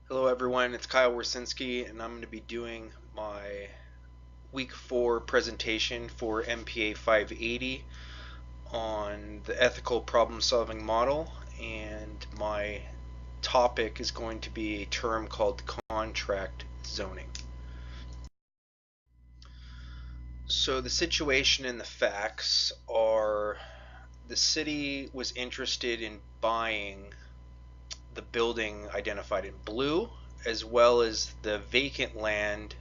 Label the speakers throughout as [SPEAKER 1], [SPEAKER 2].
[SPEAKER 1] Hello everyone, it's Kyle Wersinski and I'm going to be doing my week 4 presentation for MPA 580 on the ethical problem solving model, and my topic is going to be a term called contract zoning. So the situation and the facts are the city was interested in buying the building identified in blue, as well as the vacant land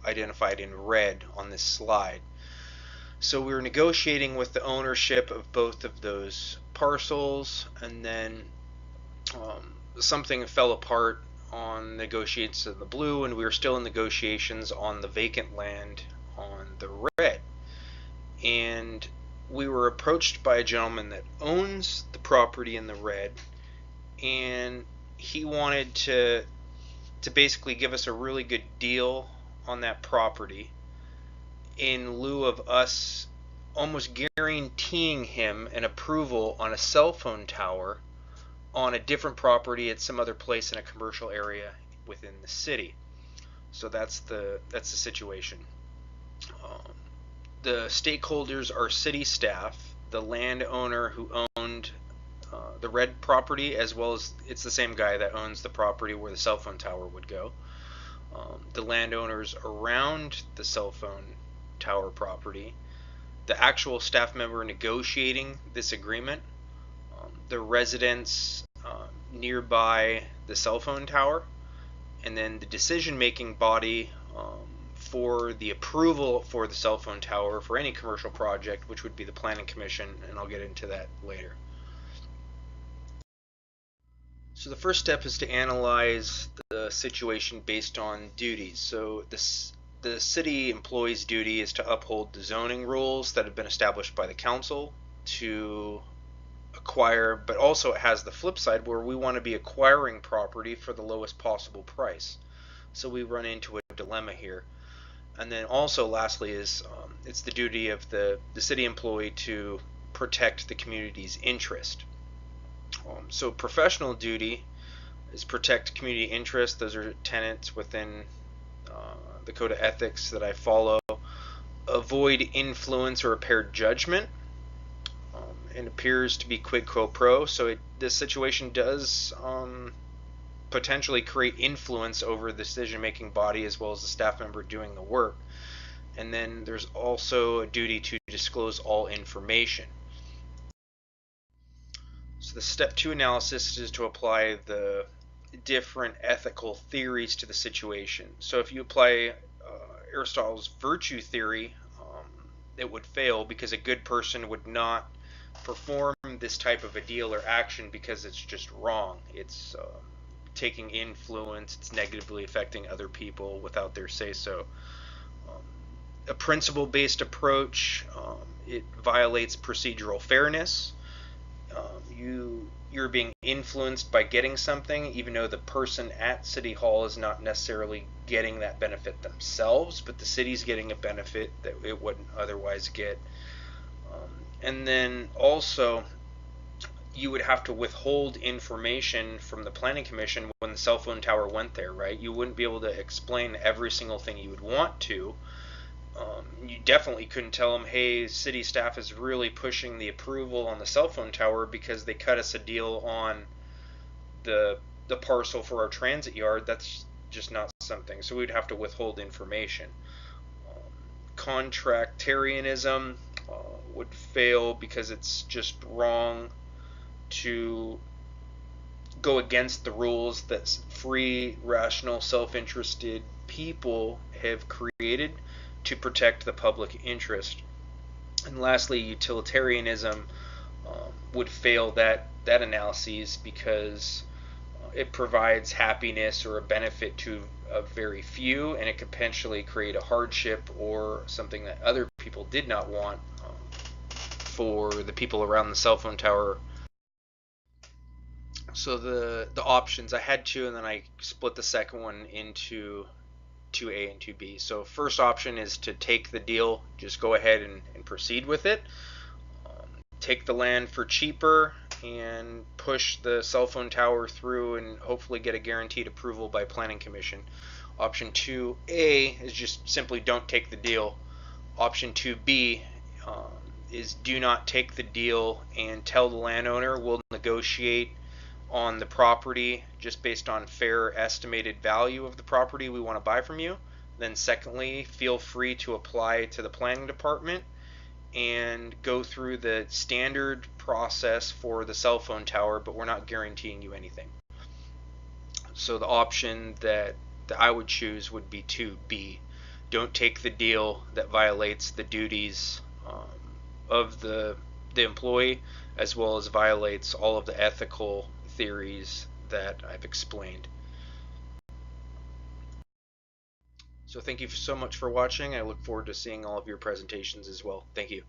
[SPEAKER 1] identified in red on this slide. So we were negotiating with the ownership of both of those parcels, and then something fell apart on negotiations in the blue, and we were still in negotiations on the vacant land on the red. And we were approached by a gentleman that owns the property in the red, and he wanted to basically give us a really good deal on that property in lieu of us almost guaranteeing him an approval on a cell phone tower on a different property at some other place in a commercial area within the city. So that's the situation. Um, the stakeholders are city staff, the landowner who owned the red property, as well as it's the same guy that owns the property where the cell phone tower would go. The landowners around the cell phone tower property, the actual staff member negotiating this agreement, the residents nearby the cell phone tower, and then the decision-making body for the approval for the cell phone tower for any commercial project, which would be the Planning Commission, and I'll get into that later. So the first step is to analyze the situation based on duties. So the city employee's duty is to uphold the zoning rules that have been established by the council to acquire, but also it has the flip side where we want to be acquiring property for the lowest possible price. So we run into a dilemma here. And then also lastly is it's the duty of the city employee to protect the community's interest. So professional duty is protect community interest. Those are tenets within the code of ethics that I follow. Avoid influence or impaired judgment. It appears to be quid pro quo. So this situation does potentially create influence over the decision-making body as well as the staff member doing the work. And then there's also a duty to disclose all information. So the step 2 analysis is to apply the different ethical theories to the situation. So if you apply Aristotle's virtue theory, it would fail because a good person would not perform this type of a deal or action because it's just wrong. It's taking influence, it's negatively affecting other people without their say-so. A principle-based approach, it violates procedural fairness. You're being influenced by getting something, even though the person at City Hall is not necessarily getting that benefit themselves, but the city's getting a benefit that it wouldn't otherwise get. And then also, you would have to withhold information from the Planning Commission when the cell phone tower went there, right? You wouldn't be able to explain every single thing you would want to. You definitely couldn't tell them, hey, city staff is really pushing the approval on the cell phone tower because they cut us a deal on the parcel for our transit yard. That's just not something. So we'd have to withhold information. Contractarianism would fail because it's just wrong to go against the rules that free, rational, self-interested people have created to protect the public interest. And lastly, utilitarianism would fail that analysis because it provides happiness or a benefit to a very few, and it could potentially create a hardship or something that other people did not want for the people around the cell phone tower. So the options, I had two, and then I split the second one into 2A and 2B. So first option is to take the deal, just go ahead and proceed with it. Take the land for cheaper and push the cell phone tower through and hopefully get a guaranteed approval by Planning Commission. Option 2A is just simply don't take the deal. Option 2B is do not take the deal and tell the landowner we'll negotiate on the property just based on fair estimated value of the property we want to buy from you. Then secondly, feel free to apply to the planning department and go through the standard process for the cell phone tower, but we're not guaranteeing you anything. So the option that I would choose would be 2B. Don't take the deal that violates the duties of the employee, as well as violates all of the ethical theories that I've explained. So thank you so much for watching. I look forward to seeing all of your presentations as well. Thank you.